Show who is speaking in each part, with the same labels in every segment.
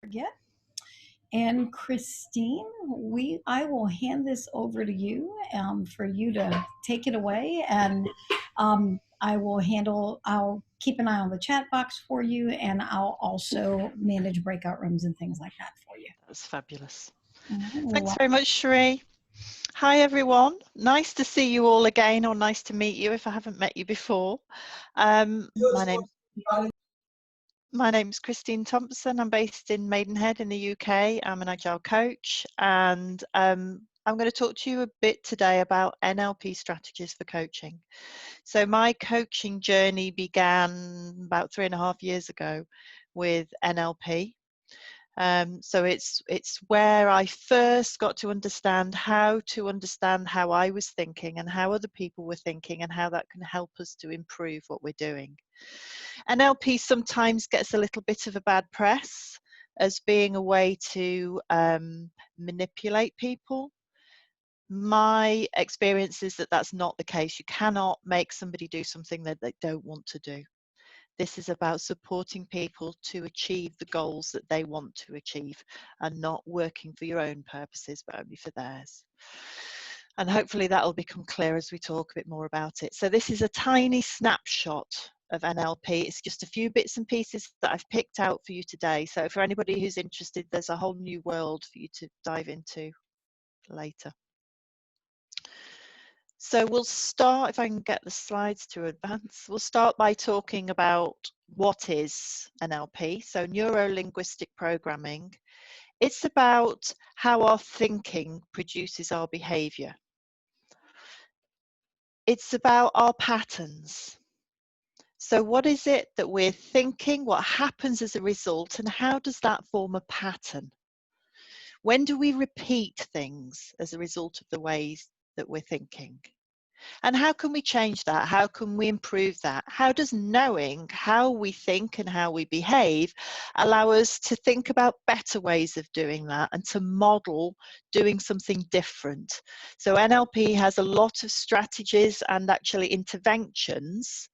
Speaker 1: forget. And Christine, I will hand this over to you for you to take it away, and I'll keep an eye on the chat box for you, and I'll also manage breakout rooms and things like that for you.
Speaker 2: That's fabulous.
Speaker 1: Right,
Speaker 2: Thanks very much, Cherie. Hi everyone, nice to see you all again, or nice to meet you if I haven't met you before. My name's Christine Thompson. I'm based in Maidenhead in the UK. I'm an agile coach, and I'm going to talk to you a bit today about NLP strategies for coaching. So my coaching journey began about 3.5 years ago with NLP. So it's where I first got to understand how I was thinking and how other people were thinking, and how that can help us to improve what we're doing. NLP sometimes gets a little bit of a bad press as being a way to manipulate people. My experience is that that's not the case. You cannot make somebody do something that they don't want to do. This is about supporting people to achieve the goals that they want to achieve, and not working for your own purposes, but only for theirs. And hopefully that will become clear as we talk a bit more about it. So this is a tiny snapshot of NLP. It's just a few bits and pieces that I've picked out for you today. So for anybody who's interested, there's a whole new world for you to dive into later. So we'll start, if I can get the slides to advance, we'll start by talking about what is NLP, so neuro-linguistic programming. It's about how our thinking produces our behaviour. It's about our patterns. So what is it that we're thinking, what happens as a result, and how does that form a pattern? When do we repeat things as a result of the ways that we're thinking? And how can we change that? How can we improve that? How does knowing how we think and how we behave allow us to think about better ways of doing that and to model doing something different? So NLP has a lot of strategies and actually interventions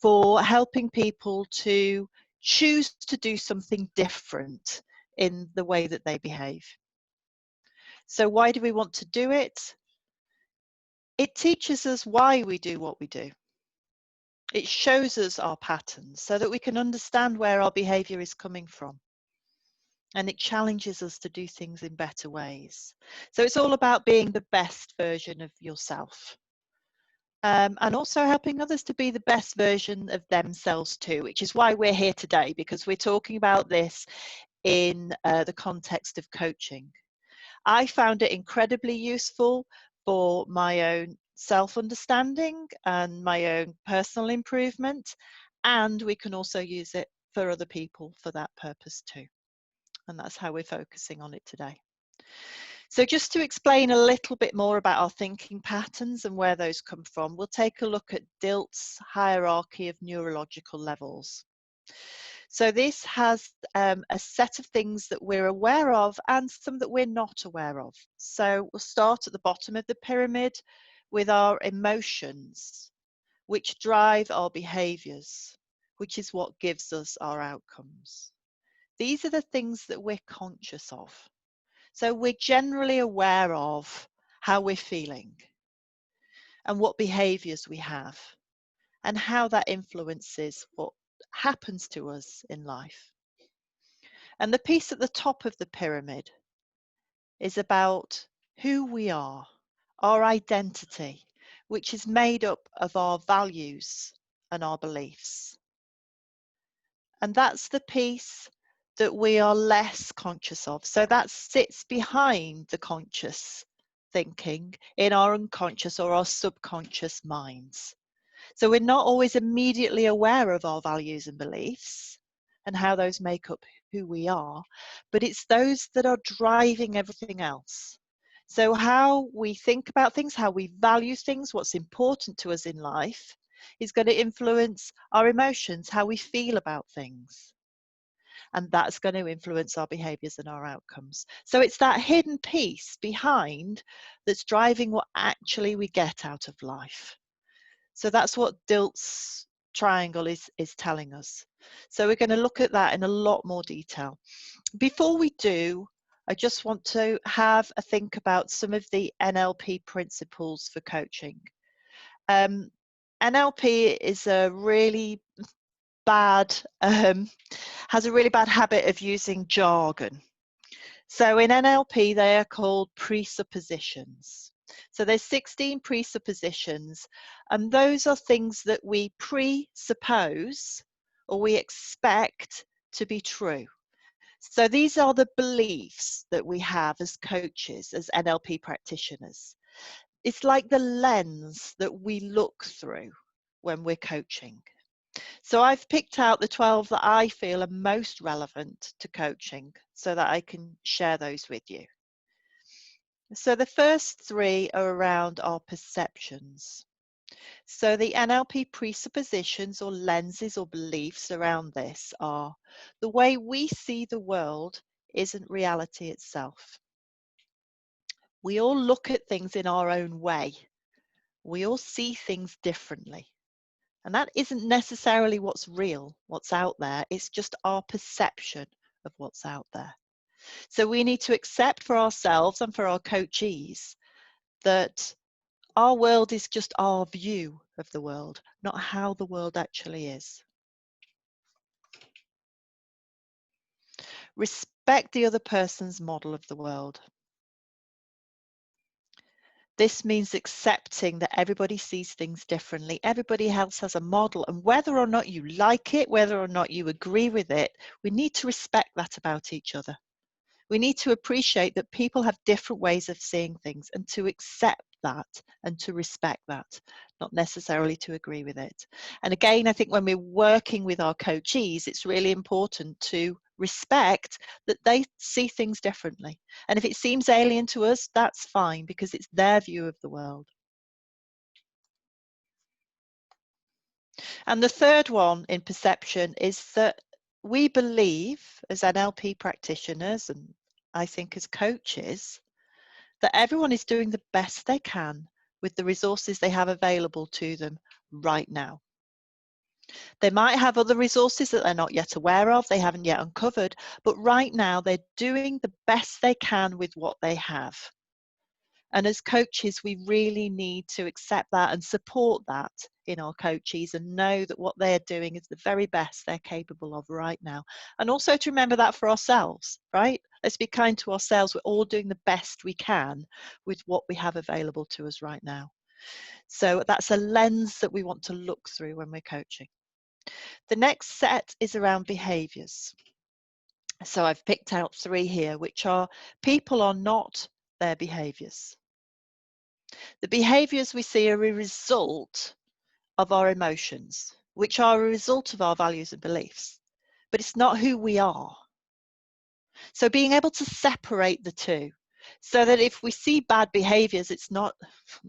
Speaker 2: for helping people to choose to do something different in the way that they behave. So why do we want to do it? It teaches us why we do what we do. It shows us our patterns so that we can understand where our behaviour is coming from. And it challenges us to do things in better ways. So it's all about being the best version of yourself. And also helping others to be the best version of themselves too, which is why we're here today, because we're talking about this in the context of coaching. I found it incredibly useful for my own self-understanding and my own personal improvement, and we can also use it for other people for that purpose too. And that's how we're focusing on it today. So just to explain a little bit more about our thinking patterns and where those come from, we'll take a look at Dilt's hierarchy of neurological levels. So this has a set of things that we're aware of and some that we're not aware of. So we'll start at the bottom of the pyramid with our emotions, which drive our behaviours, which is what gives us our outcomes. These are the things that we're conscious of. So we're generally aware of how we're feeling and what behaviours we have and how that influences what happens to us in life. And the piece at the top of the pyramid is about who we are, our identity, which is made up of our values and our beliefs. And that's the piece that we are less conscious of. So that sits behind the conscious thinking in our unconscious or our subconscious minds. So we're not always immediately aware of our values and beliefs and how those make up who we are, but it's those that are driving everything else. So how we think about things, how we value things, what's important to us in life is going to influence our emotions, how we feel about things. And that's going to influence our behaviours and our outcomes. So it's that hidden piece behind that's driving what actually we get out of life. So that's what Dilt's triangle is telling us. So we're going to look at that in a lot more detail. Before we do, I just want to have a think about some of the NLP principles for coaching. NLP is a really bad, has a really bad habit of using jargon. So in NLP, they are called presuppositions. So there's 16 presuppositions, and those are things that we presuppose or we expect to be true. So these are the beliefs that we have as coaches, as NLP practitioners. It's like the lens that we look through when we're coaching. So I've picked out the 12 that I feel are most relevant to coaching so that I can share those with you. So the first 3 are around our perceptions. So the NLP presuppositions or lenses or beliefs around this are: the way we see the world isn't reality itself. We all look at things in our own way. We all see things differently. And that isn't necessarily what's real, what's out there. It's just our perception of what's out there. So we need to accept for ourselves and for our coachees that our world is just our view of the world, not how the world actually is. Respect the other person's model of the world. This means accepting that everybody sees things differently. Everybody else has a model, and whether or not you like it, whether or not you agree with it, we need to respect that about each other. We need to appreciate that people have different ways of seeing things and to accept that and to respect that, not necessarily to agree with it. And again, I think when we're working with our coachees, it's really important to respect that they see things differently. And if it seems alien to us, that's fine because it's their view of the world. And the third one in perception is that we believe as NLP practitioners, and I think as coaches, that everyone is doing the best they can with the resources they have available to them right now. They might have other resources that they're not yet aware of, they haven't yet uncovered, but right now they're doing the best they can with what they have. And as coaches, we really need to accept that and support that in our coachees and know that what they're doing is the very best they're capable of right now. And also to remember that for ourselves, right? Let's be kind to ourselves. We're all doing the best we can with what we have available to us right now. So that's a lens that we want to look through when we're coaching. The next set is around behaviors. So I've picked out 3 here, which are: people are not their behaviors. The behaviors we see are a result of our emotions, which are a result of our values and beliefs, but it's not who we are. So being able to separate the two, so that if we see bad behaviors, it's not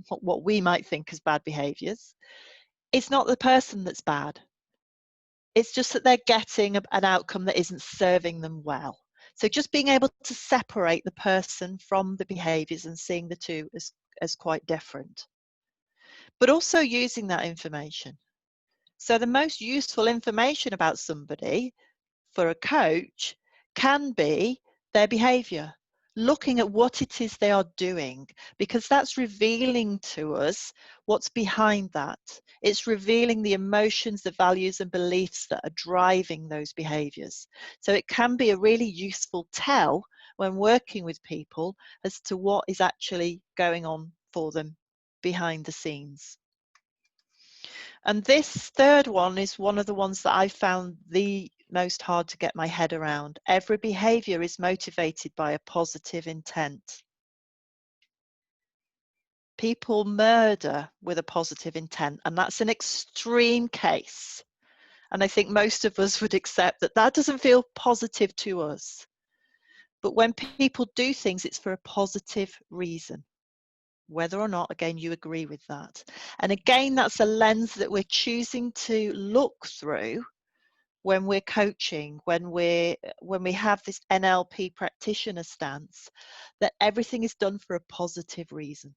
Speaker 2: what we might think as bad behaviors. It's not the person that's bad. It's just that they're getting an outcome that isn't serving them well. So just being able to separate the person from the behaviors and seeing the two as quite different. But also using that information. So the most useful information about somebody for a coach can be their behavior, looking at what it is they are doing, because that's revealing to us what's behind that. It's revealing the emotions, the values and beliefs that are driving those behaviors. So it can be a really useful tell when working with people as to what is actually going on for them behind the scenes. And this third one is one of the ones that I found the most hard to get my head around. Every behavior is motivated by a positive intent. People murder with a positive intent, and that's an extreme case. And I think most of us would accept that that doesn't feel positive to us. But when people do things, it's for a positive reason. Whether or not, again, you agree with that. And again, that's a lens that we're choosing to look through when we're coaching, when we have this NLP practitioner stance, that everything is done for a positive reason.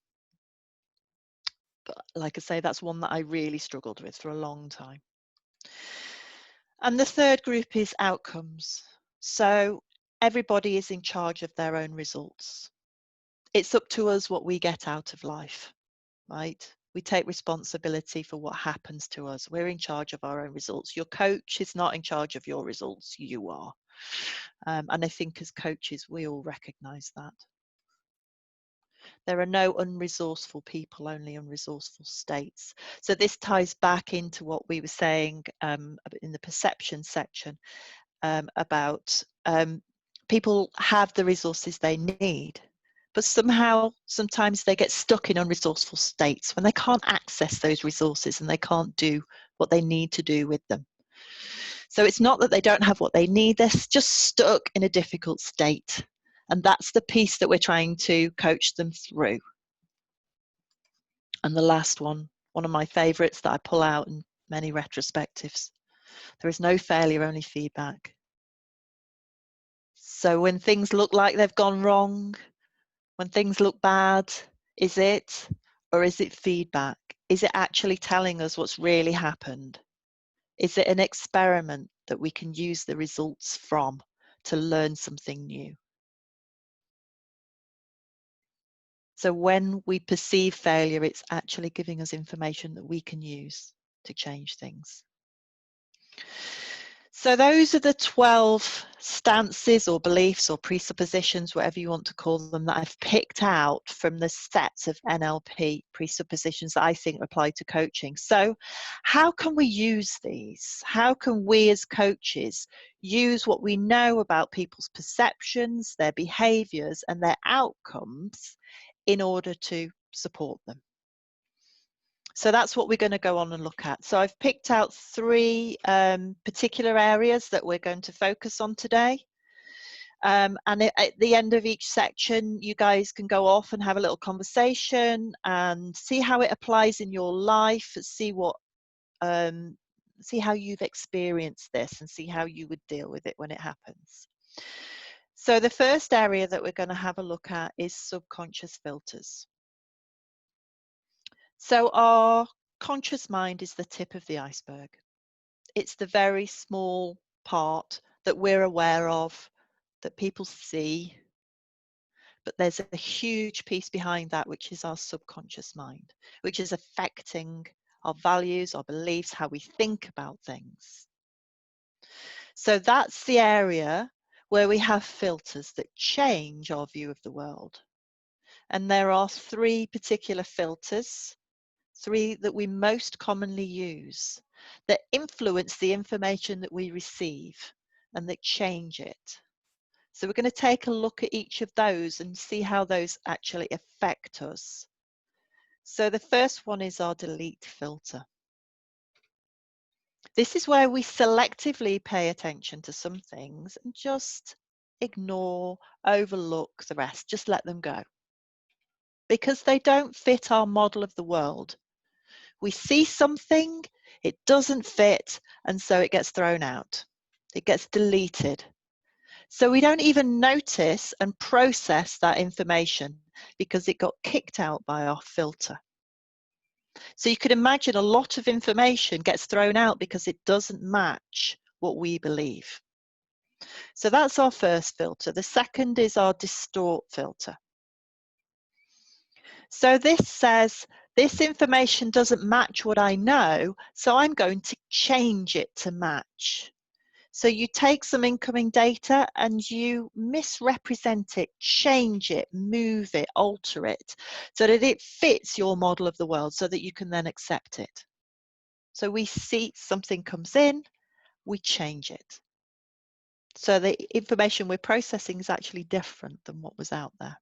Speaker 2: But like I say, that's one that I really struggled with for a long time. And the third group is outcomes. So everybody is in charge of their own results. It's up to us what we get out of life, right? We take responsibility for what happens to us. We're in charge of our own results. Your coach is not in charge of your results. You are. And I think as coaches, we all recognize that. There are no unresourceful people, only unresourceful states. So this ties back into what we were saying in the perception section about people have the resources they need, but somehow, sometimes they get stuck in unresourceful states when they can't access those resources and they can't do what they need to do with them. So it's not that they don't have what they need, they're just stuck in a difficult state. And that's the piece that we're trying to coach them through. And the last one of my favorites that I pull out in many retrospectives: there is no failure, only feedback. So when things look like they've gone wrong, when things look bad, is it, or is it feedback? Is it actually telling us what's really happened? Is it an experiment that we can use the results from to learn something new? So when we perceive failure, it's actually giving us information that we can use to change things. So those are the 12 stances or beliefs or presuppositions, whatever you want to call them, that I've picked out from the sets of NLP presuppositions that I think apply to coaching. So how can we use these? How can we as coaches use what we know about people's perceptions, their behaviors, and their outcomes in order to support them? So that's what we're going to go on and look at. So I've picked out 3 particular areas that we're going to focus on today. And at the end of each section, you guys can go off and have a little conversation and see how it applies in your life, see how you've experienced this and see how you would deal with it when it happens. So the first area that we're going to have a look at is subconscious filters. So our conscious mind is the tip of the iceberg. It's the very small part that we're aware of, that people see, but there's a huge piece behind that, which is our subconscious mind, which is affecting our values, our beliefs, how we think about things. So that's the area where we have filters that change our view of the world. And there are 3 particular filters, 3 that we most commonly use, that influence the information that we receive and that change it. So we're going to take a look at each of those and see how those actually affect us. So the first one is our delete filter. This is where we selectively pay attention to some things and just ignore, overlook the rest, just let them go, because they don't fit our model of the world. We see something, it doesn't fit, and so it gets thrown out. It gets deleted. So we don't even notice and process that information because it got kicked out by our filter. So you could imagine a lot of information gets thrown out because it doesn't match what we believe. So that's our first filter. The second is our distort filter. So this says, this information doesn't match what I know, so I'm going to change it to match. So you take some incoming data and you misrepresent it, change it, move it, alter it, so that it fits your model of the world so that you can then accept it. So we see something comes in, we change it. So the information we're processing is actually different than what was out there.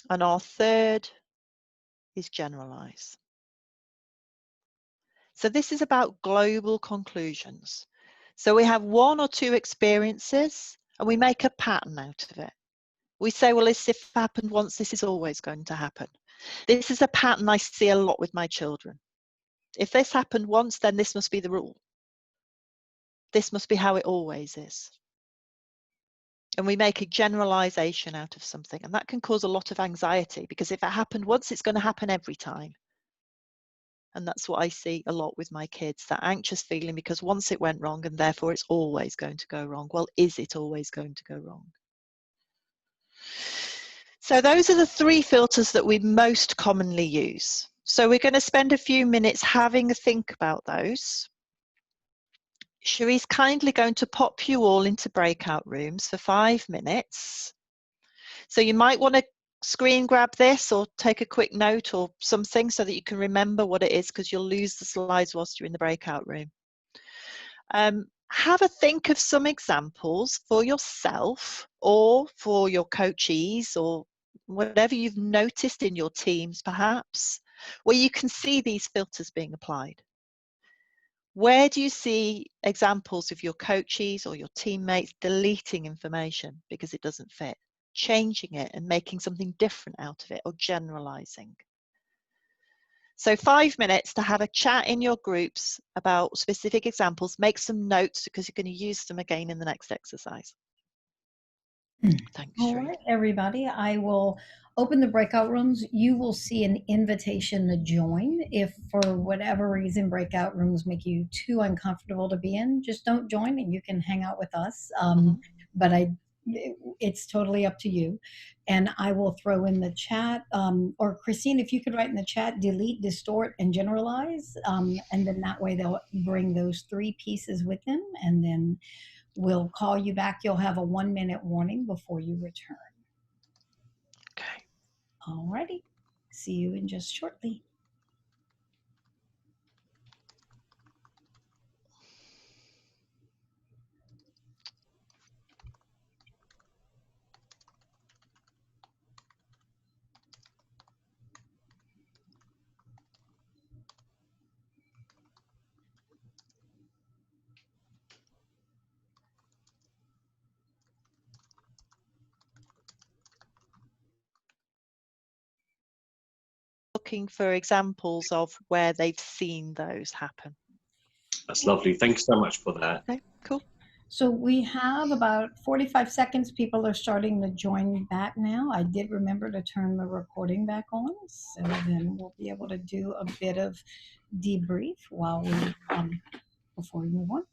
Speaker 2: And our third is generalize. So this is about global conclusions. So we have 1 or 2 experiences and we make a pattern out of it. We say, well, this if happened once, this is always going to happen. This is a pattern I see a lot with my children. If this happened once, then this must be the rule. This must be how it always is. And we make a generalization out of something, and that can cause a lot of anxiety, because if it happened once, it's going to happen every time. And that's what I see a lot with my kids, that anxious feeling because once it went wrong and therefore it's always going to go wrong. Well, is it always going to go wrong? So those are the 3 filters that we most commonly use. So we're going to spend a few minutes having a think about those. Cherie's kindly going to pop you all into breakout rooms for 5 minutes. So you might want to screen grab this or take a quick note or something so that you can remember what it is, because you'll lose the slides whilst you're in the breakout room. Have a think of some examples for yourself or for your coachees or whatever you've noticed in your teams perhaps, where you can see these filters being applied. Where do you see examples of your coachees or your teammates deleting information because it doesn't fit, changing it and making something different out of it, or generalizing? So 5 minutes to have a chat in your groups about specific examples. Make some notes because you're going to use them again in the next exercise. Thanks,
Speaker 1: All
Speaker 2: Sheree.
Speaker 1: right, everybody. I will open the breakout rooms. You will see an invitation to join. If for whatever reason breakout rooms make you too uncomfortable to be in, just don't join and you can hang out with us. But it's totally up to you. And I will throw in the chat, or Christine, if you could write in the chat, delete, distort, and generalize. And then that way they'll bring those 3 pieces with them. And then we'll call you back. You'll have a 1-minute warning before you return.
Speaker 2: Okay.
Speaker 1: All righty. See you in just shortly.
Speaker 2: Looking for examples of where they've seen those happen.
Speaker 3: That's lovely. Thank you so much for that.
Speaker 2: Okay, cool.
Speaker 1: So we have about 45 seconds. People are starting to join back now. I did remember to turn the recording back on, so then we'll be able to do a bit of debrief while we before we move on.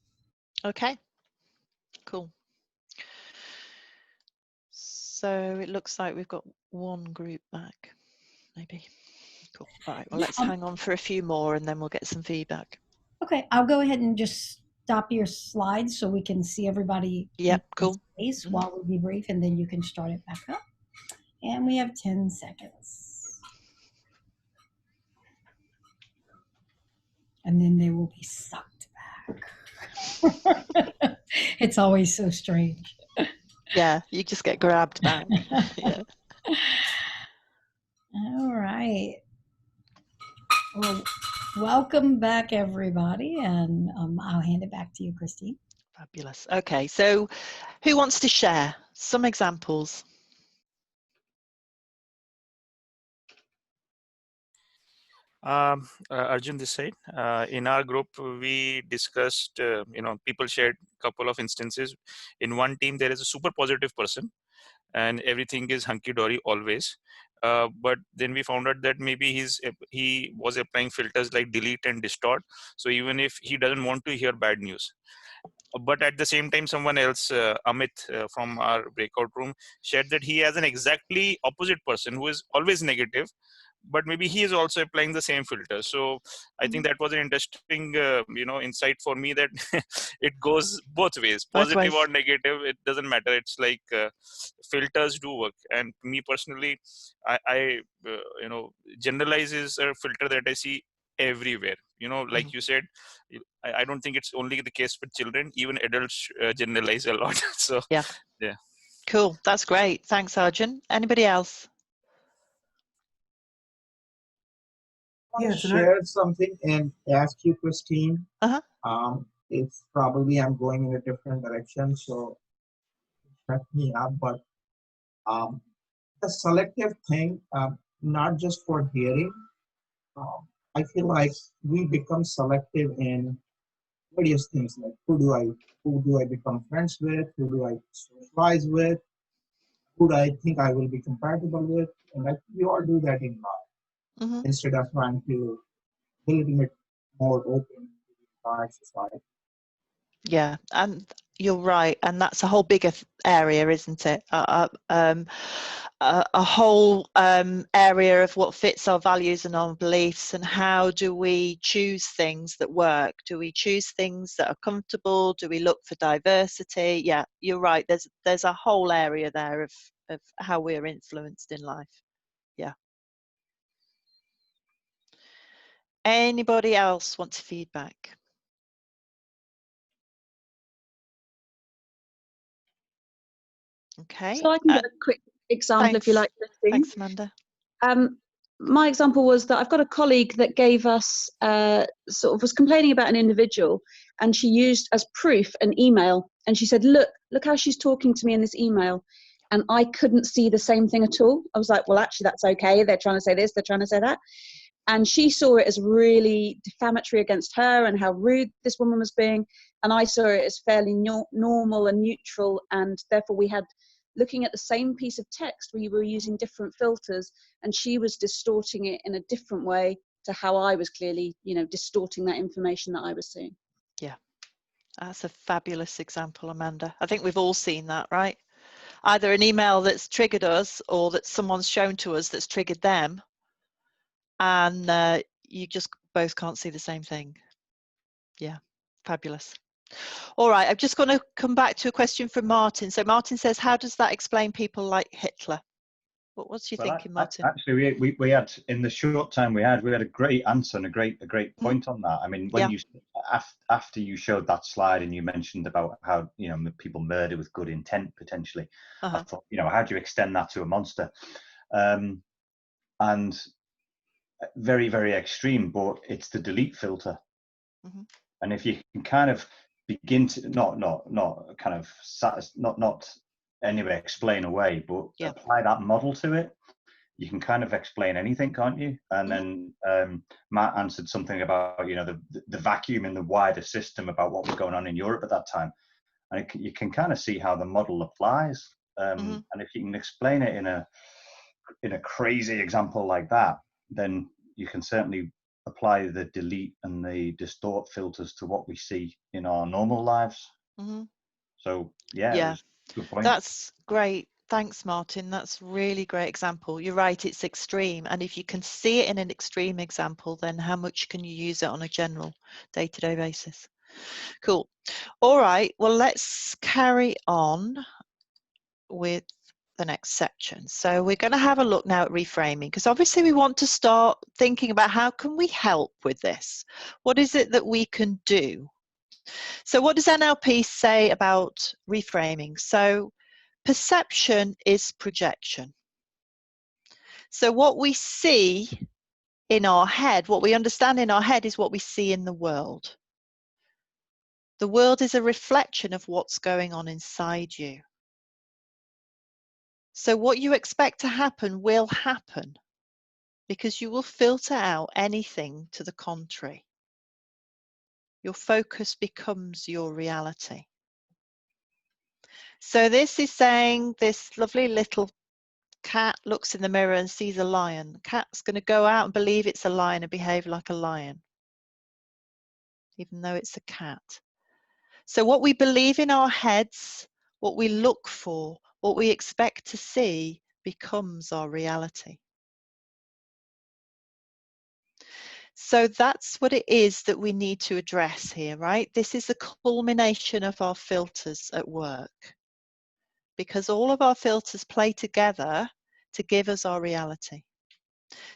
Speaker 2: Okay, cool. So it looks like we've got 1 group back, maybe. Cool. All right, well, let's hang on for a few more and then we'll get some feedback.
Speaker 1: Okay, I'll go ahead and just stop your slides so we can see everybody.
Speaker 2: Yep, cool.
Speaker 1: Space while we debrief, and then you can start it back up. And we have 10 seconds. And then they will be sucked back. It's always so strange.
Speaker 2: Yeah, you just get grabbed back. Yeah.
Speaker 1: All right. Well, welcome back, everybody. And I'll hand it back to you, Christine.
Speaker 2: Fabulous. Okay, so who wants to share some examples?
Speaker 4: Arjun this side. In our group, we discussed, people shared a couple of instances. In one team, there is a super positive person and everything is hunky-dory always. But then we found out that maybe he was applying filters like delete and distort. So even if he doesn't want to hear bad news, but at the same time, someone else, Amit from our breakout room, shared that he has an exactly opposite person who is always negative, but maybe he is also applying the same filter. So I think that was an interesting insight for me, that it goes both ways, positive or negative, it doesn't matter. It's like filters do work. And me personally, I generalize is a filter that I see everywhere, like you said. I don't think it's only the case with children, even adults generalize a lot. So yeah.
Speaker 2: Cool, that's great. Thanks, Arjun. Anybody else?
Speaker 5: Share something and ask you, Christine. If probably I'm going in a different direction, so shut me up. But the selective thing, not just for hearing, I feel like we become selective in various things, like who do I become friends with, who do I socialize with, who do I think I will be compatible with, and we all do that in life. Instead of trying to little bit more open to the entire society.
Speaker 2: Yeah, and you're right, and that's a whole bigger area, isn't it? A whole area of what fits our values and our beliefs, and how do we choose things that work? Do we choose things that are comfortable? Do we look for diversity? Yeah, you're right. There's a whole area there of how we're influenced in life. Yeah. Anybody else want to feedback? Okay.
Speaker 6: So I can give a quick example, if you like, Christine.
Speaker 2: Thanks, Amanda.
Speaker 6: My example was that I've got a colleague that gave us, was complaining about an individual, and she used as proof an email, and she said, look how she's talking to me in this email. And I couldn't see the same thing at all. I was like, well, actually, that's okay. They're trying to say this, they're trying to say that. And she saw it as really defamatory against her and how rude this woman was being. And I saw it as fairly normal and neutral. And therefore we had, looking at the same piece of text, we were using different filters, and she was distorting it in a different way to how I was clearly, distorting that information that I was seeing.
Speaker 2: Yeah, that's a fabulous example, Amanda. I think we've all seen that, right? Either an email that's triggered us or that someone's shown to us that's triggered them, and you just both can't see the same thing. Yeah, fabulous. All right, I'm just going to come back to a question from Martin. So Martin says, how does that explain people like Hitler? What's your thinking, Martin?
Speaker 7: Actually, we had, in the short time we had a great answer and a great point on that. I mean, when you after you showed that slide and you mentioned about how people murder with good intent potentially, I thought, how do you extend that to a monster? And very, very extreme, but it's the delete filter. And if you can kind of begin to not anyway explain away, but apply that model to it, you can kind of explain anything, can't you? And then Matt answered something about the vacuum in the wider system, about what was going on in Europe at that time, and you can kind of see how the model applies. And if you can explain it in a crazy example like that, then you can certainly apply the delete and the distort filters to what we see in our normal lives. So yeah, good point.
Speaker 2: That's great. Thanks, Martin. That's really great example. You're right, it's extreme, and if you can see it in an extreme example, then how much can you use it on a general day-to-day basis? Cool. All right, well, let's carry on with the next section. So we're going to have a look now at reframing, because obviously we want to start thinking about how can we help with this? What is it that we can do? So what does NLP say about reframing? So perception is projection. So what we see in our head, what we understand in our head, is what we see in the world. The world is a reflection of what's going on inside you. So what you expect to happen will happen, because you will filter out anything to the contrary. Your focus becomes your reality. So this is saying this lovely little cat looks in the mirror and sees a lion. The cat's going to go out and believe it's a lion and behave like a lion, even though it's a cat. So what we believe in our heads, what we look for, what we expect to see, becomes our reality. So that's what it is that we need to address here, right? This is the culmination of our filters at work, because all of our filters play together to give us our reality.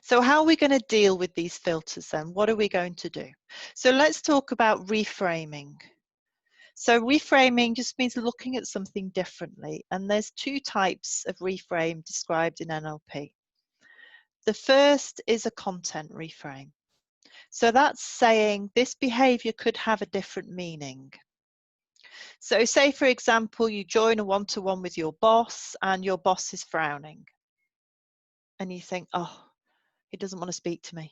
Speaker 2: So how are we going to deal with these filters then? What are we going to do? So let's talk about reframing. So reframing just means looking at something differently. And there's two types of reframe described in NLP. The first is a content reframe. So that's saying this behavior could have a different meaning. So say, for example, you join a one-to-one with your boss and your boss is frowning. And you think, oh, he doesn't want to speak to me.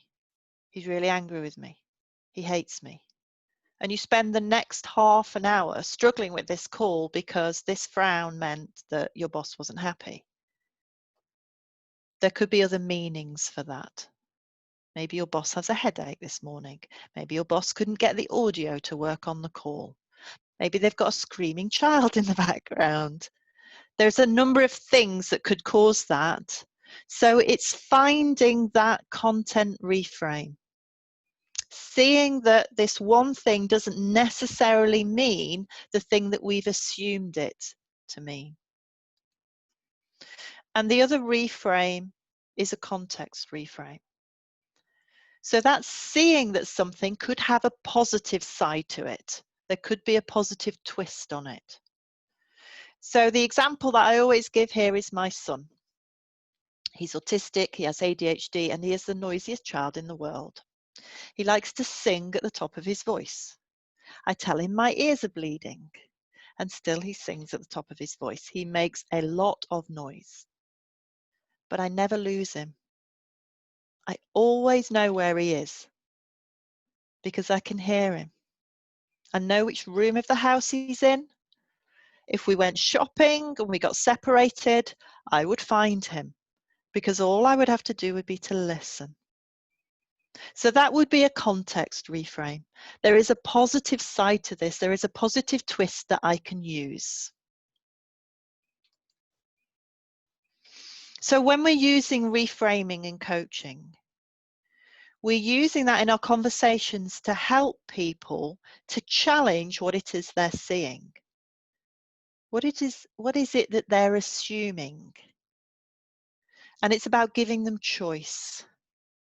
Speaker 2: He's really angry with me. He hates me. And you spend the next half an hour struggling with this call because this frown meant that your boss wasn't happy. There could be other meanings for that. Maybe your boss has a headache this morning. Maybe your boss couldn't get the audio to work on the call. Maybe they've got a screaming child in the background. There's a number of things that could cause that. So it's finding that content reframe. Seeing that this one thing doesn't necessarily mean the thing that we've assumed it to mean. And the other reframe is a context reframe. So that's seeing that something could have a positive side to it. There could be a positive twist on it. So the example that I always give here is my son. He's autistic, he has ADHD, and he is the noisiest child in the world. He likes to sing at the top of his voice. I tell him my ears are bleeding, and still he sings at the top of his voice. He makes a lot of noise, but I never lose him. I always know where he is because I can hear him. I know which room of the house he's in. If we went shopping and we got separated, I would find him because all I would have to do would be to listen. So that would be a context reframe. There is a positive side to this. There is a positive twist that I can use. So when we're using reframing in coaching, we're using that in our conversations to help people to challenge what it is they're seeing. What is it that they're assuming? And it's about giving them choice.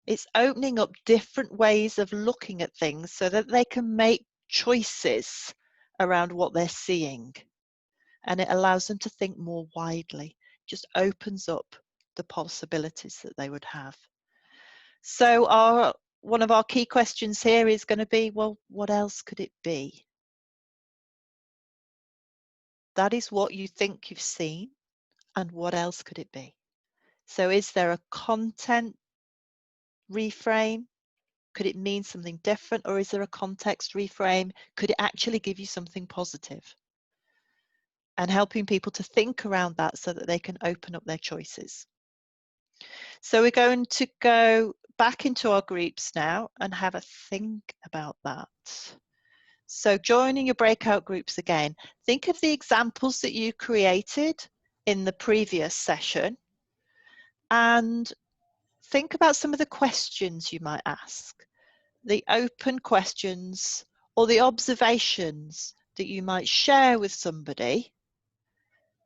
Speaker 2: It's opening up different ways of looking at things so that they can make choices around what they're seeing. And it allows them to think more widely. Just opens up the possibilities that they would have. So one of our key questions here is going to be, well, what else could it be? That is what you think you've seen, and what else could it be? So is there a content reframe? Could it mean something different, or is there a context reframe? Could it actually give you something positive? And helping people to think around that so that they can open up their choices. So we're going to go back into our groups now and have a think about that. So joining your breakout groups again, think of the examples that you created in the previous session and think about some of the questions you might ask, the open questions or the observations that you might share with somebody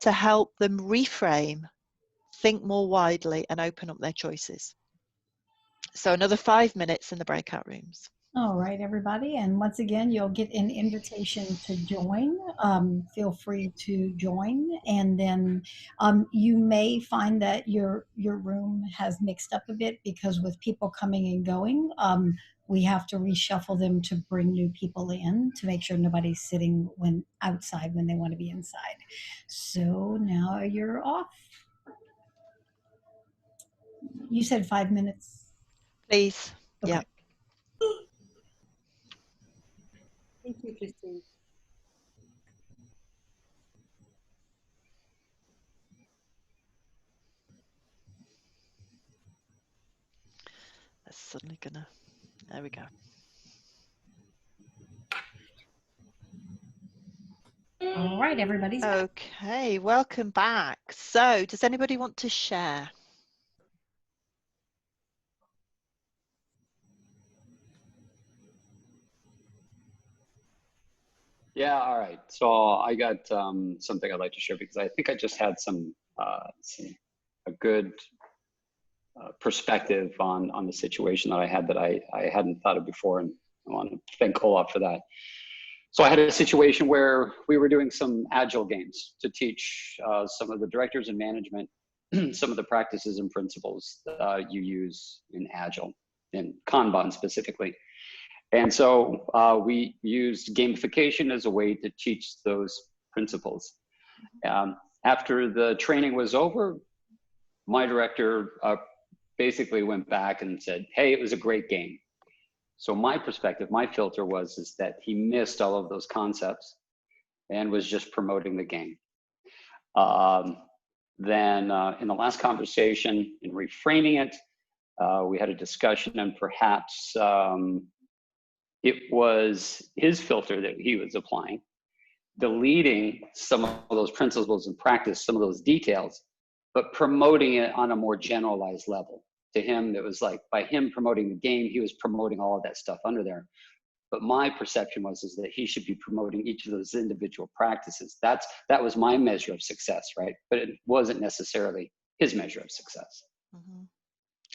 Speaker 2: to help them reframe, think more widely and open up their choices. So another 5 minutes in the breakout rooms.
Speaker 1: All right, everybody. And once again, you'll get an invitation to join. Feel free to join. And then you may find that your room has mixed up a bit because with people coming and going, we have to reshuffle them to bring new people in to make sure nobody's sitting outside when they want to be inside. So now you're off. You said 5 minutes.
Speaker 2: Please.
Speaker 1: Okay.
Speaker 2: Yeah.
Speaker 8: Thank you, Christine.
Speaker 2: That's suddenly gonna, there we go.
Speaker 1: All right, everybody's back.
Speaker 2: Okay, welcome back. So does anybody want to share?
Speaker 9: Yeah, all right. So I got something I'd like to share because I think I just had a good perspective on the situation that I had that I hadn't thought of before, and I want to thank Olaf for that. So I had a situation where we were doing some agile games to teach some of the directors and management some of the practices and principles that you use in agile, in Kanban specifically. And so we used gamification as a way to teach those principles. After the training was over, my director basically went back and said, hey, it was a great game. So my perspective, my filter is that he missed all of those concepts and was just promoting the game. Then in the last conversation, in reframing it, We had a discussion, and perhaps it was his filter that he was applying, deleting some of those principles and practice, some of those details, but promoting it on a more generalized level. To him, it was like, by him promoting the game, he was promoting all of that stuff under there. But my perception was that he should be promoting each of those individual practices. That was my measure of success, right? But it wasn't necessarily his measure of success.
Speaker 2: Mm-hmm.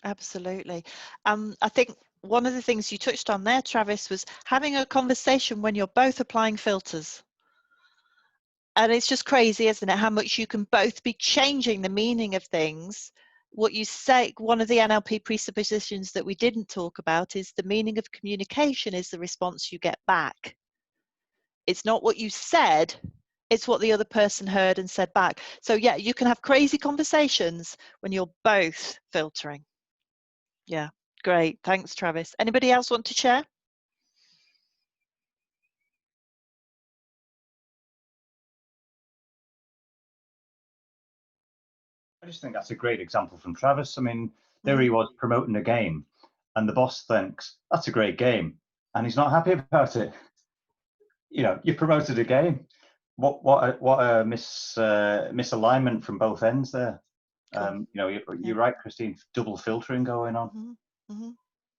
Speaker 2: Absolutely. I think one of the things you touched on there, Travis, was having a conversation when you're both applying filters. And it's just crazy, isn't it, how much you can both be changing the meaning of things. What you say, one of the NLP presuppositions that we didn't talk about is the meaning of communication is the response you get back. It's not what you said, it's what the other person heard and said back. So yeah, you can have crazy conversations when you're both filtering. Yeah, great. Thanks, Travis. Anybody else want to share?
Speaker 7: I just think that's a great example from Travis. I mean, there he was promoting a game, and the boss thinks, that's a great game, and he's not happy about it. You know, you promoted a game. What a misalignment from both ends there. Cool. You know, you're right, Christine. Double filtering going on. Mm-hmm.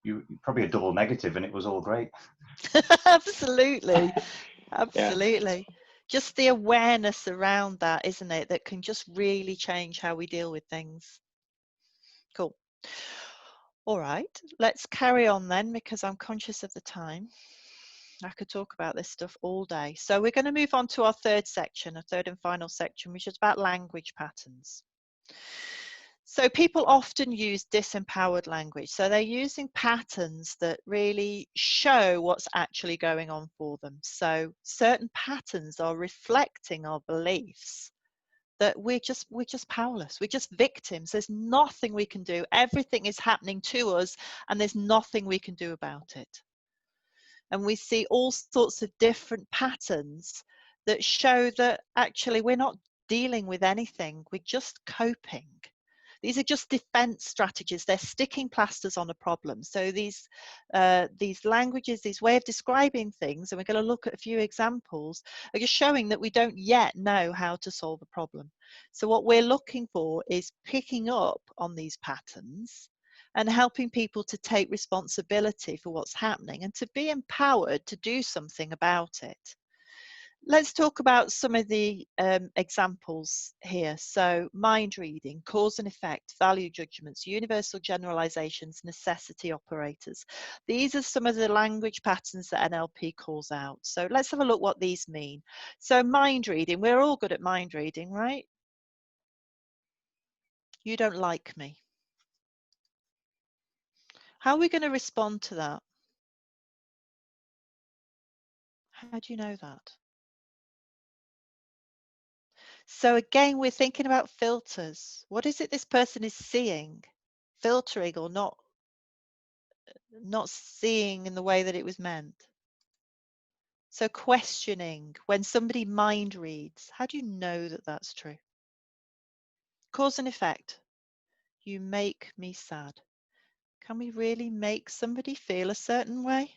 Speaker 7: You probably a double negative, and it was all great.
Speaker 2: Absolutely, absolutely. Yeah. Just the awareness around that, isn't it? That can just really change how we deal with things. Cool. All right, let's carry on then, because I'm conscious of the time. I could talk about this stuff all day. So we're going to move on to our third section, a third and final section, which is about language patterns. So people often use disempowered language. So they're using patterns that really show what's actually going on for them. So certain patterns are reflecting our beliefs that we're just powerless. We're just victims. There's nothing we can do. Everything is happening to us, and there's nothing we can do about it. And we see all sorts of different patterns that show that actually we're not dealing with anything. We're just coping. These are just defense strategies. They're sticking plasters on a problem. So these languages, this way of describing things, and we're going to look at a few examples, are just showing that we don't yet know how to solve a problem. So what we're looking for is picking up on these patterns and helping people to take responsibility for what's happening and to be empowered to do something about it. Let's talk about some of the examples here. So mind reading, cause and effect, value judgments, universal generalizations, necessity operators. These are some of the language patterns that NLP calls out. So let's have a look what these mean. So mind reading, we're all good at mind reading, right? You don't like me. How are we going to respond to that? How do you know that? So again, we're thinking about filters. What is it this person is seeing, filtering or not seeing in the way that it was meant? So questioning, when somebody mind reads, how do you know that that's true? Cause and effect. You make me sad. Can we really make somebody feel a certain way?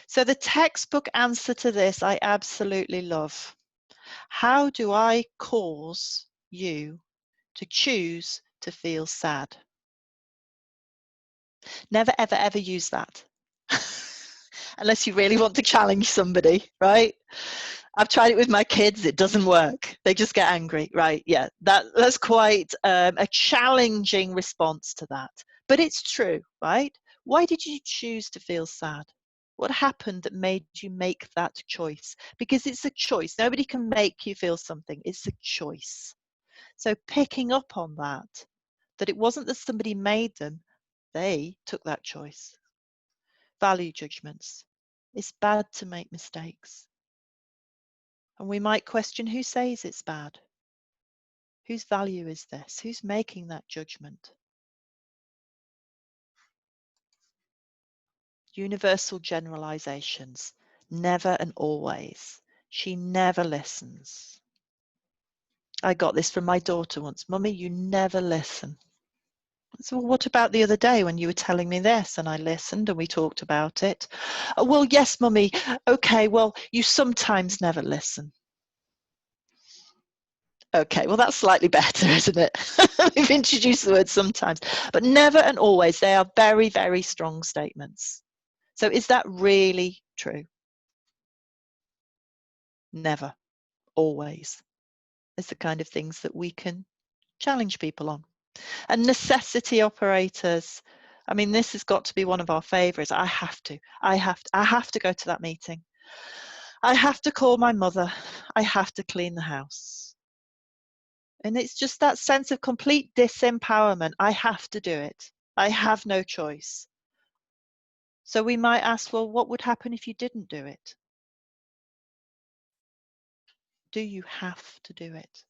Speaker 2: So the textbook answer to this, I absolutely love. How do I cause you to choose to feel sad? Never, ever, ever use that. Unless you really want to challenge somebody, right? I've tried it with my kids. It doesn't work. They just get angry, right? Yeah, that's quite a challenging response to that. But it's true, right? Why did you choose to feel sad? What happened that made you make that choice? Because it's a choice. Nobody can make you feel something. It's a choice. So picking up on that it wasn't that somebody made them, they took that choice. Value judgments. It's bad to make mistakes. And we might question, who says it's bad? Whose value is this? Who's making that judgment? Universal generalizations. Never and always. She never listens. I got this from my daughter once. Mummy, you never listen. So what about the other day when you were telling me this and I listened and we talked about it? Oh, well, yes, mummy. Okay, well, you sometimes never listen. Okay, well, that's slightly better, isn't it? We've introduced the word sometimes, but never and always, they are very, very strong statements. So is that really true? Never, always. It's the kind of things that we can challenge people on. And necessity operators, I mean, this has got to be one of our favorites. I have to go to that meeting. I have to call my mother. I have to clean the house. And it's just that sense of complete disempowerment. I have to do it. I have no choice. So we might ask, well, what would happen if you didn't do it? Do you have to do it?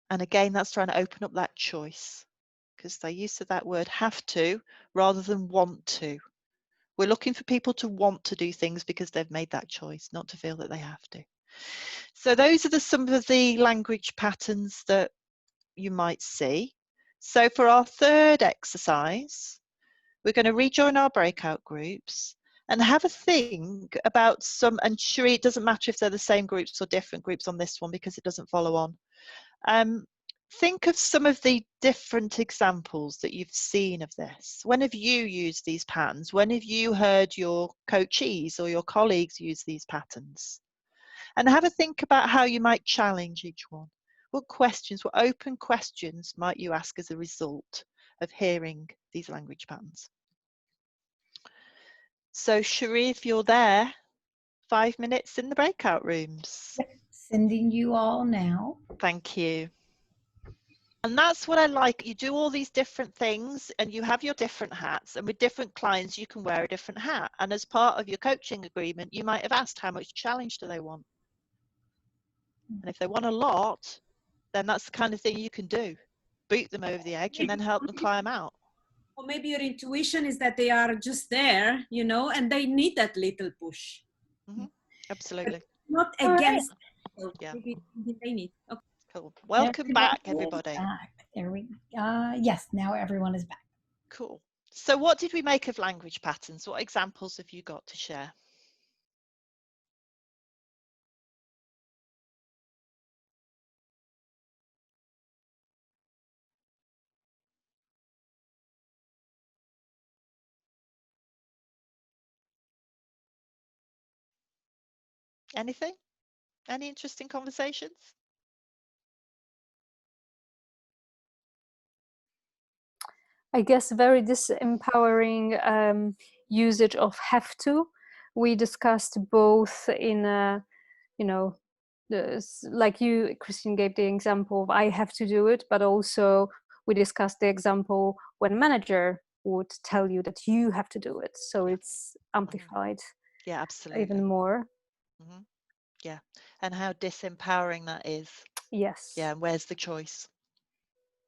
Speaker 2: And again, that's trying to open up that choice, because they use of that word have to rather than want to. We're looking for people to want to do things because they've made that choice, not to feel that they have to. So those are some of the language patterns that you might see. So for our third exercise, we're going to rejoin our breakout groups and have a think about some, and Cherie, it doesn't matter if they're the same groups or different groups on this one because it doesn't follow on. Think of some of the different examples that you've seen of this. When have you used these patterns? When have you heard your coachees or your colleagues use these patterns? And have a think about how you might challenge each one. What questions, what open questions might you ask as a result of hearing these language patterns? So Cherie, if you're there, 5 minutes in the breakout rooms.
Speaker 1: Sending you all now.
Speaker 2: Thank you. And that's what I like. You do all these different things and you have your different hats, and with different clients you can wear a different hat. And as part of your coaching agreement, you might have asked how much challenge do they want. And if they want a lot, then that's the kind of thing you can do. Boot them over the edge and then help them climb out.
Speaker 8: Or maybe your intuition is that they are just there, you know, and they need that little push.
Speaker 2: Mm-hmm. Absolutely.
Speaker 8: Not against.
Speaker 2: Right. Yeah.
Speaker 8: Maybe they need. Okay.
Speaker 2: Cool. Welcome back, everybody.
Speaker 1: Back. There we yes, now everyone is back.
Speaker 2: Cool. So what did we make of language patterns? What examples have you got to share? Anything? Any interesting conversations?
Speaker 10: I guess very disempowering usage of have to. We discussed both in, you know, like you, Christine, gave the example of I have to do it, but also we discussed the example when manager would tell you that you have to do it. So it's amplified.
Speaker 2: Yeah, absolutely.
Speaker 10: Even more.
Speaker 2: Mm-hmm. Yeah, and how disempowering that is.
Speaker 10: Yes.
Speaker 2: Yeah, and where's the choice?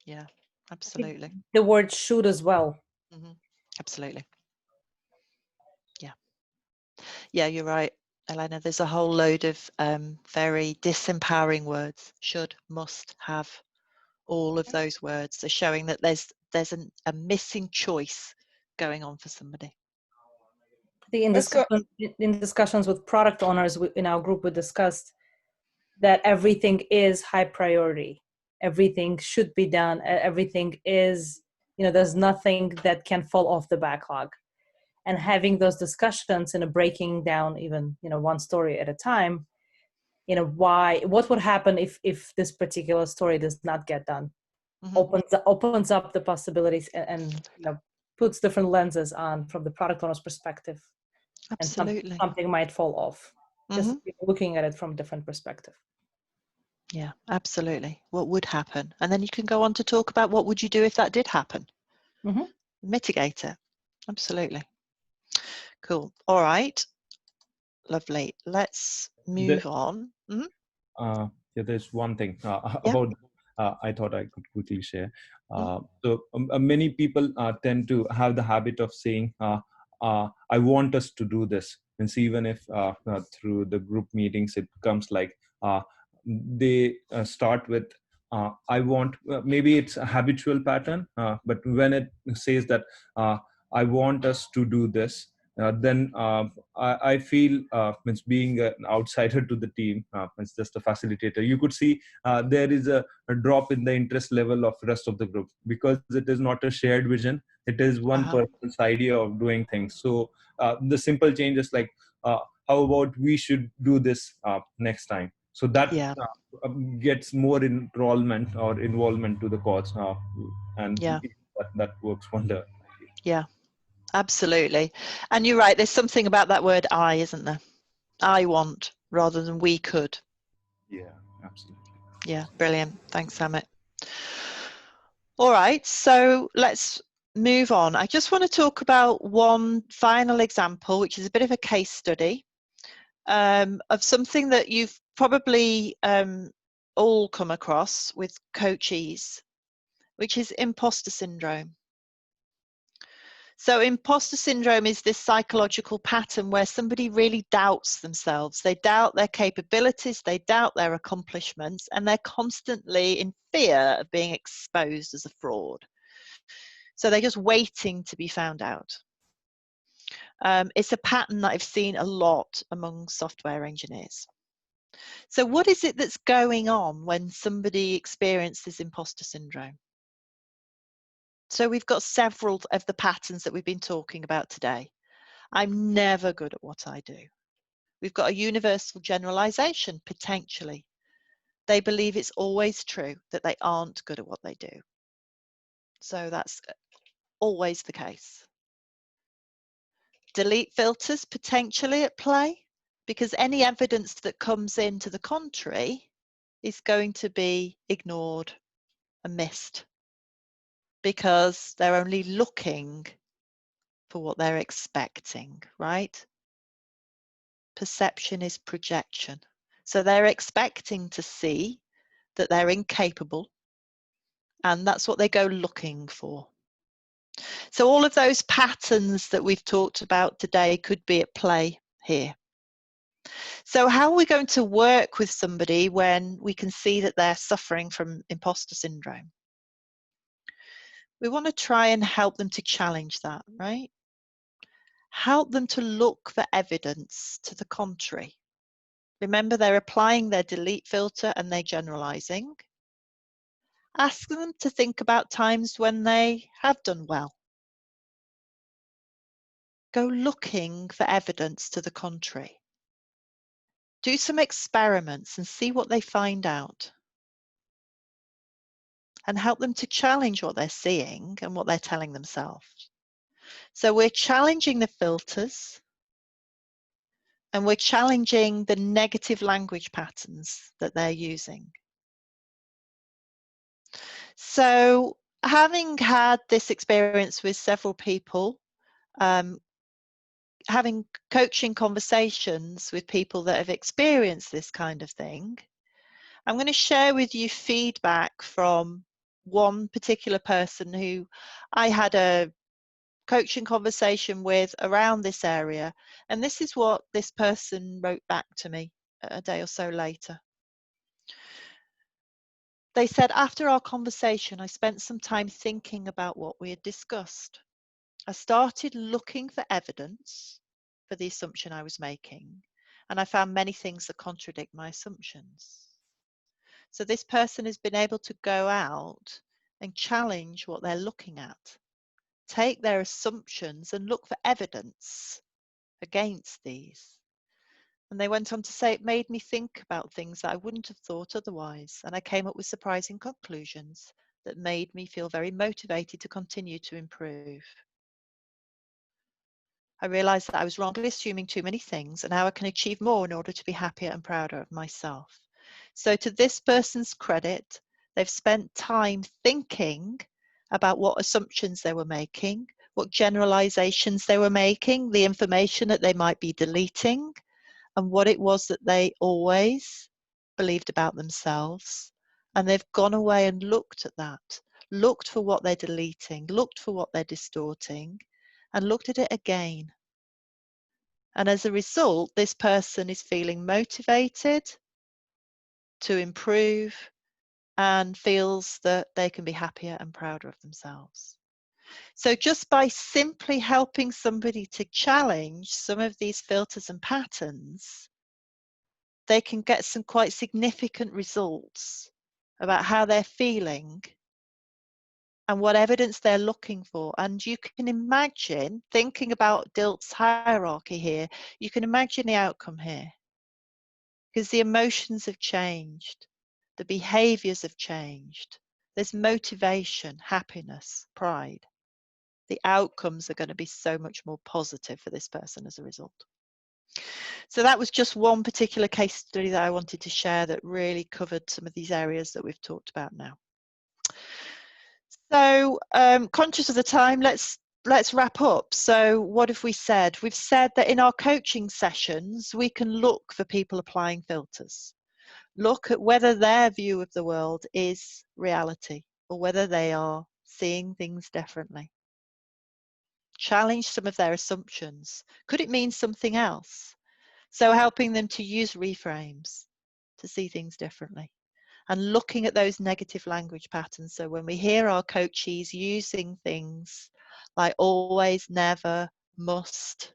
Speaker 2: Yeah, absolutely.
Speaker 11: The word should as well.
Speaker 2: Mm-hmm. Absolutely. Yeah. Yeah, you're right, Elena. There's a whole load of very disempowering words. Should, must, have. All of those words are showing that there's a missing choice going on for somebody.
Speaker 11: In discussions with product owners in our group, we discussed that everything is high priority. Everything should be done. Everything is, there's nothing that can fall off the backlog. And having those discussions and breaking down even, one story at a time, what would happen if this particular story does not get done? Mm-hmm. opens up the possibilities and puts different lenses on from the product owner's perspective.
Speaker 2: Absolutely.
Speaker 11: And something might fall off.
Speaker 2: Mm-hmm.
Speaker 11: Just looking at it from a different perspective.
Speaker 2: Yeah, absolutely. What would happen? And then you can go on to talk about what would you do if that did happen? Mm-hmm. Mitigate it. Absolutely. Cool. All right. Lovely. Let's move on. Mm-hmm.
Speaker 12: Yeah, there's one thing about I thought I could quickly share. So many people tend to have the habit of saying, I want us to do this. And even if through the group meetings, it becomes like they start with, I want, maybe it's a habitual pattern, but when it says that I want us to do this, then I feel means being an outsider to the team, it's just a facilitator. You could see there is a drop in the interest level of rest of the group, because it is not a shared vision. It is one person's idea of doing things. So the simple changes like, how about we should do this next time? So that gets more enrollment or involvement to the cause, and that works wonder.
Speaker 2: Yeah, absolutely. And you're right, there's something about that word I, isn't there? I want rather than we could.
Speaker 12: Yeah, absolutely.
Speaker 2: Yeah, brilliant. Thanks, Amit. All right, so let's move on. I just want to talk about one final example, which is a bit of a case study of something that you've probably all come across with coachees, which is imposter syndrome. So imposter syndrome is this psychological pattern where somebody really doubts themselves. They doubt their capabilities, they doubt their accomplishments, and they're constantly in fear of being exposed as a fraud. So they're just waiting to be found out. It's a pattern that I've seen a lot among software engineers. So what is it that's going on when somebody experiences imposter syndrome? So we've got several of the patterns that we've been talking about today. I'm never good at what I do. We've got a universal generalization, potentially. They believe it's always true that they aren't good at what they do. So that's always the case. Delete filters potentially at play, because any evidence that comes in to the contrary is going to be ignored and missed, because they're only looking for what they're expecting, right? Perception is projection. So they're expecting to see that they're incapable, and that's what they go looking for. So all of those patterns that we've talked about today could be at play here. So how are we going to work with somebody when we can see that they're suffering from imposter syndrome? We want to try and help them to challenge that, right? Help them to look for evidence to the contrary. Remember, they're applying their delete filter and they're generalizing. Ask them to think about times when they have done well. Go looking for evidence to the contrary. Do some experiments and see what they find out. And help them to challenge what they're seeing and what they're telling themselves. So we're challenging the filters, and we're challenging the negative language patterns that they're using. So having had this experience with several people, having coaching conversations with people that have experienced this kind of thing, I'm going to share with you feedback from one particular person who I had a coaching conversation with around this area, and this is what this person wrote back to me a day or so later. They said, after our conversation, I spent some time thinking about what we had discussed. I started looking for evidence for the assumption I was making, and I found many things that contradict my assumptions. So this person has been able to go out and challenge what they're looking at, take their assumptions and look for evidence against these. And they went on to say, it made me think about things that I wouldn't have thought otherwise, and I came up with surprising conclusions that made me feel very motivated to continue to improve. I realized that I was wrongly assuming too many things and how I can achieve more in order to be happier and prouder of myself. So to this person's credit, they've spent time thinking about what assumptions they were making, what generalizations they were making, the information that they might be deleting, and what it was that they always believed about themselves. And they've gone away and looked at that, looked for what they're deleting, looked for what they're distorting, and looked at it again. And as a result, this person is feeling motivated to improve and feels that they can be happier and prouder of themselves. So just by simply helping somebody to challenge some of these filters and patterns, they can get some quite significant results about how they're feeling and what evidence they're looking for. And you can imagine, thinking about Dilt's hierarchy here, you can imagine the outcome here. Because the emotions have changed, the behaviors have changed, there's motivation, happiness, pride. The outcomes are going to be so much more positive for this person as a result. So that was just one particular case study that I wanted to share that really covered some of these areas that we've talked about now. So conscious of the time, let's wrap up. So what have we said? We've said that in our coaching sessions, we can look for people applying filters. Look at whether their view of the world is reality or whether they are seeing things differently. Challenge some of their assumptions. Could it mean something else? So helping them to use reframes to see things differently and looking at those negative language patterns. So when we hear our coachees using things like always, never, must,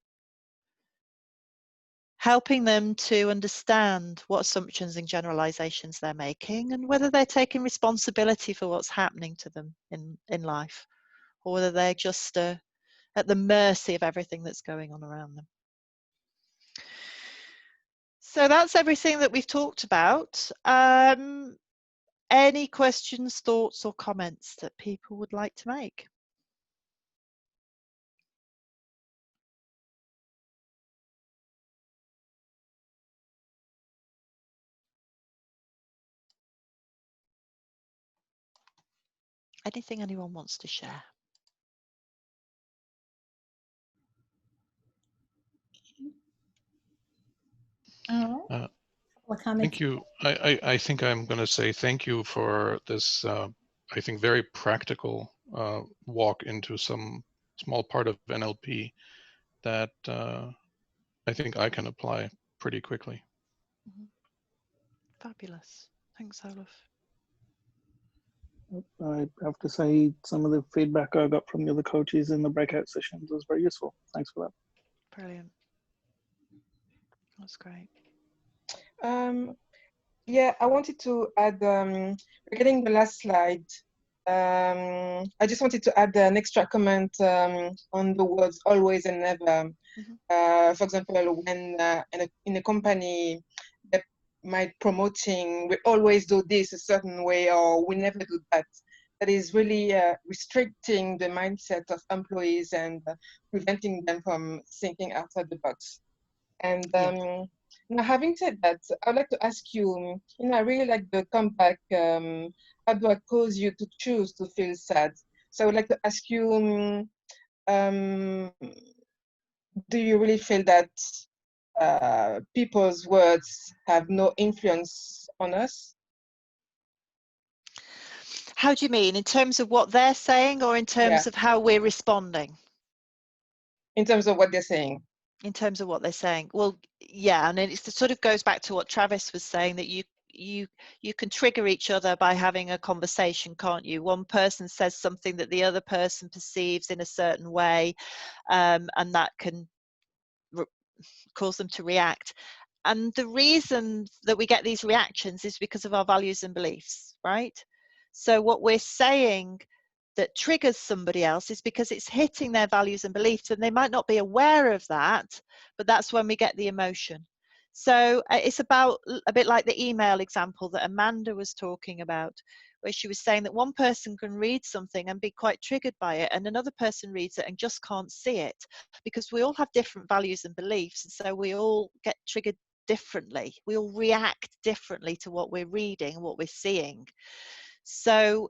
Speaker 2: helping them to understand what assumptions and generalizations they're making and whether they're taking responsibility for what's happening to them in life, or whether they're just at the mercy of everything that's going on around them. So that's everything that we've talked about. Any questions, thoughts, or comments that people would like to make? Anything anyone wants to share?
Speaker 1: All right.
Speaker 13: Thank you. I think I'm going to say thank you for this, I think, very practical walk into some small part of NLP that I think I can apply pretty quickly.
Speaker 2: Fabulous. Thanks, Olaf.
Speaker 14: I have to say some of the feedback I got from the other coaches in the breakout sessions was very useful. Thanks for that.
Speaker 2: Brilliant. That's great.
Speaker 15: Yeah, I wanted to add, regarding the last slide, I just wanted to add an extra comment on the words always and never. For example, when in a company that might promoting, we always do this a certain way or we never do that. That is really restricting the mindset of employees and preventing them from thinking outside the box. And now, having said that, I'd like to ask you, I really like the comeback, how do I cause you to choose to feel sad? So I would like to ask you, do you really feel that people's words have no influence on us?
Speaker 2: How do you mean? In terms of what they're saying or in terms of how we're responding?
Speaker 15: In terms of what they're saying.
Speaker 2: In terms of what they're saying. Well, yeah, and it sort of goes back to what Travis was saying, that you can trigger each other by having a conversation, can't you? One person says something that the other person perceives in a certain way, and that can cause them to react. And the reason that we get these reactions is because of our values and beliefs, right? So what we're saying that triggers somebody else is because it's hitting their values and beliefs, and they might not be aware of that, but that's when we get the emotion. So it's about a bit like the email example that Amanda was talking about, where she was saying that one person can read something and be quite triggered by it, and another person reads it and just can't see it, because we all have different values and beliefs, and so we all get triggered differently. We all react differently to what we're reading, what we're seeing. So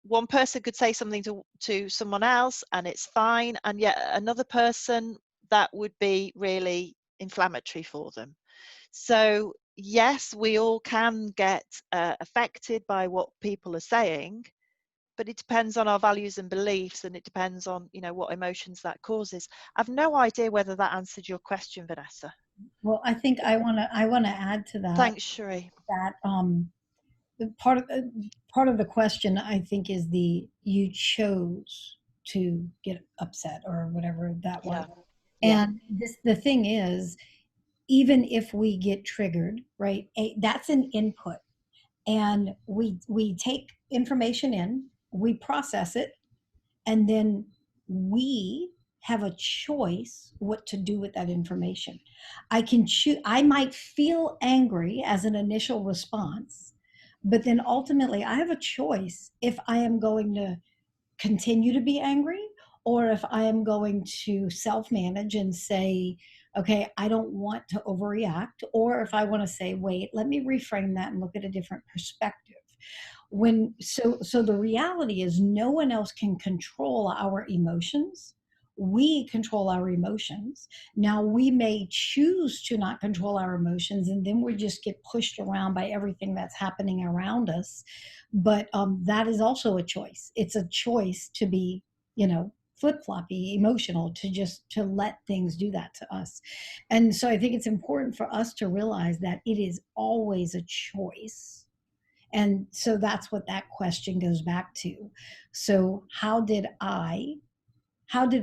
Speaker 2: one person could say something to someone else and it's fine, and yet another person, that would be really inflammatory for them. So yes, we all can get affected by what people are saying, but it depends on our values and beliefs, and it depends on, what emotions that causes. I've no idea whether that answered your question, Vanessa.
Speaker 1: Well, I think I want to add to that.
Speaker 2: Thanks, Sheree.
Speaker 1: That part of the question, I think, is you chose to get upset or whatever that was. And the thing is, even if we get triggered, right, that's an input. And we take information in, we process it, and then we have a choice what to do with that information. I can choose. I might feel angry as an initial response, but then ultimately I have a choice if I am going to continue to be angry, or if I am going to self-manage and say, okay, I don't want to overreact, or if I want to say, wait, let me reframe that and look at a different perspective. So the reality is no one else can control our emotions. We control our emotions. Now we may choose to not control our emotions, and then we just get pushed around by everything that's happening around us. But that is also a choice. It's a choice to be, flip-floppy, emotional, to let things do that to us. And so I think it's important for us to realize that it is always a choice. And so that's what that question goes back to. So how did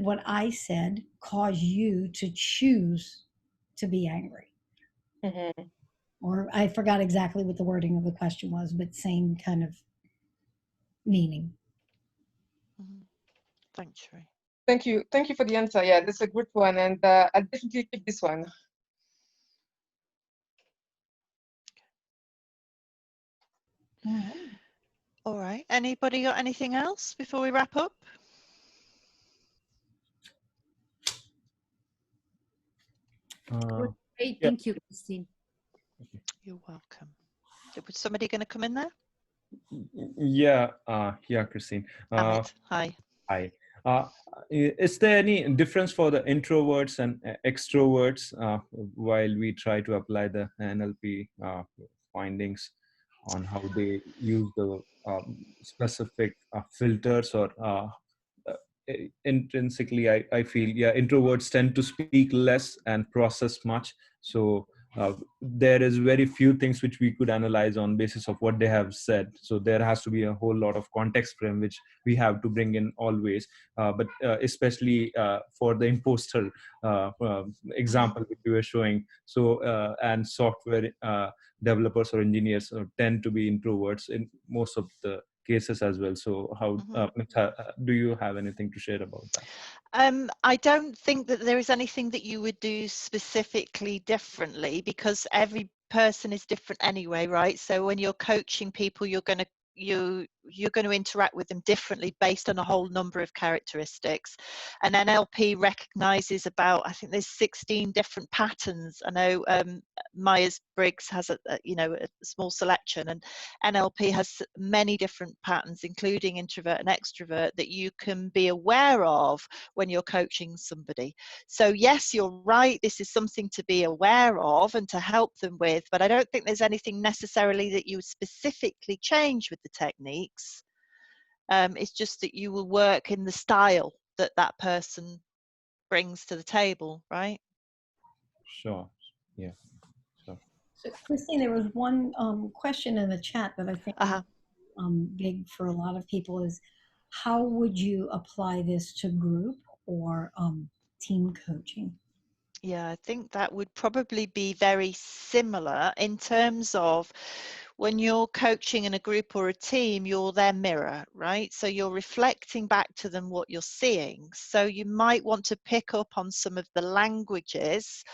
Speaker 1: what I said cause you to choose to be angry?
Speaker 15: Mm-hmm.
Speaker 1: Or I forgot exactly what the wording of the question was, but same kind of meaning.
Speaker 2: Thanks, Sheree.
Speaker 15: Thank you. Thank you for the answer. Yeah, that's a good one. And I'll definitely keep this one.
Speaker 2: All right. Anybody got anything else before we wrap up?
Speaker 16: Great. Thank you, Christine.
Speaker 2: You're welcome. Was somebody going to come in there?
Speaker 12: Yeah, Christine.
Speaker 2: Amit, hi.
Speaker 12: Hi. Is there any difference for the introverts and extroverts while we try to apply the NLP findings on how they use the specific filters or intrinsically, I feel, introverts tend to speak less and process much. So there is very few things which we could analyze on basis of what they have said. So there has to be a whole lot of context frame which we have to bring in always. But especially for the imposter example which you were showing. So and software developers or engineers tend to be introverts in most of the cases as well. So how do you have anything to share about that?
Speaker 2: I don't think that there is anything that you would do specifically differently, because every person is different anyway, right? So when you're coaching people, you're going to interact with them differently based on a whole number of characteristics. And NLP recognizes about, I think there's 16 different patterns. I know Myers-Briggs has a small selection, and NLP has many different patterns, including introvert and extrovert, that you can be aware of when you're coaching somebody. So yes, you're right, this is something to be aware of and to help them with, but I don't think there's anything necessarily that you would specifically change with the techniques. It's just that you will work in the style that that person brings to the table, right?
Speaker 12: Sure. Yeah. So
Speaker 1: Christine, there was one question in the chat that I think big for a lot of people is, how would you apply this to group or team coaching?
Speaker 2: Yeah, I think that would probably be very similar in terms of when you're coaching in a group or a team, you're their mirror, right? So you're reflecting back to them what you're seeing. So you might want to pick up on some of the languages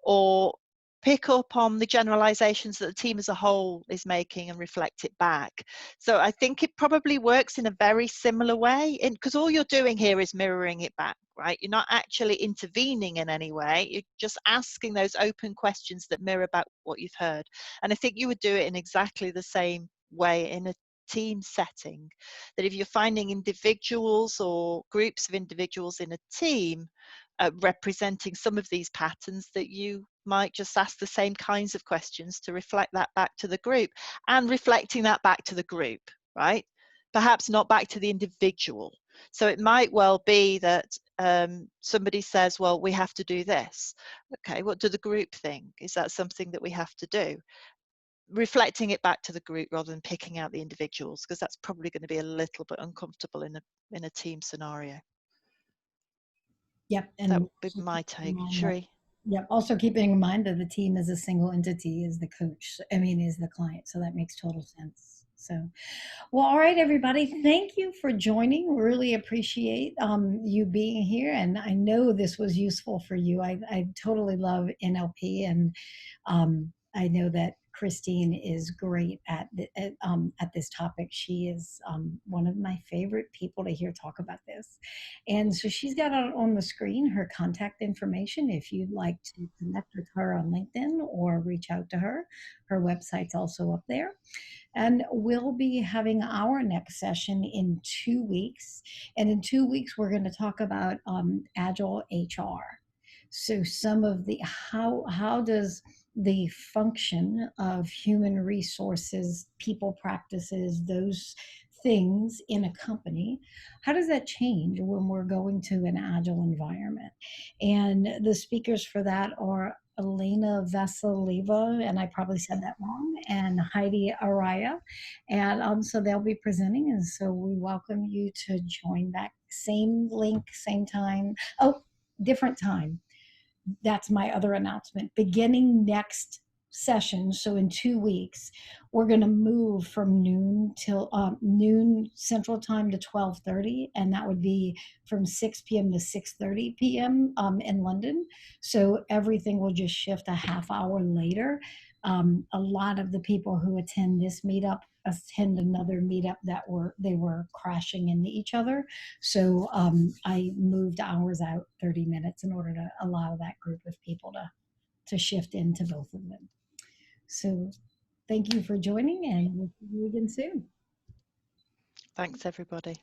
Speaker 2: or pick up on the generalizations that the team as a whole is making and reflect it back. So I think it probably works in a very similar way, because all you're doing here is mirroring it back, right? You're not actually intervening in any way. You're just asking those open questions that mirror back what you've heard. And I think you would do it in exactly the same way in a team setting, that if you're finding individuals or groups of individuals in a team representing some of these patterns, that you might just ask the same kinds of questions to reflect that back to the group, and reflecting that back to the group, right? Perhaps not back to the individual. So it might well be that somebody says, well, we have to do this. Okay, what do the group think? Is that something that we have to do? reflecting it back to the group rather than picking out the individuals, because that's probably going to be a little bit uncomfortable in a team scenario.
Speaker 1: Yep, and
Speaker 2: that would be my take. Sheree?
Speaker 1: Yep. Also keeping in mind that the team is a single entity, is the coach. I mean, is the client. So that makes total sense. So, well, all right, everybody. Thank you for joining. Really appreciate you being here, and I know this was useful for you. I totally love NLP, and I know that Christine is great at this topic. She is one of my favorite people to hear talk about this. And so she's got on the screen her contact information if you'd like to connect with her on LinkedIn or reach out to her. Her website's also up there. And we'll be having our next session in 2 weeks. And in 2 weeks, we're going to talk about Agile HR. So some of the, how does the function of human resources, people practices, those things in a company, how does that change when we're going to an agile environment? And the speakers for that are Elena Vasileva, and I probably said that wrong, and Heidi Araya. And so they'll be presenting, and so we welcome you to join that. Same link, same time. Oh, different time. That's my other announcement. Beginning next session, so in 2 weeks, we're going to move from noon till noon Central Time to 12:30, and that would be from 6 p.m. to 6:30 p.m. In London. So everything will just shift a half hour later. A lot of the people who attend this meetup attend another meetup that they were crashing into each other. So I moved hours out 30 minutes in order to allow that group of people to shift into both of them. So thank you for joining, and we'll see you again soon.
Speaker 2: Thanks, everybody.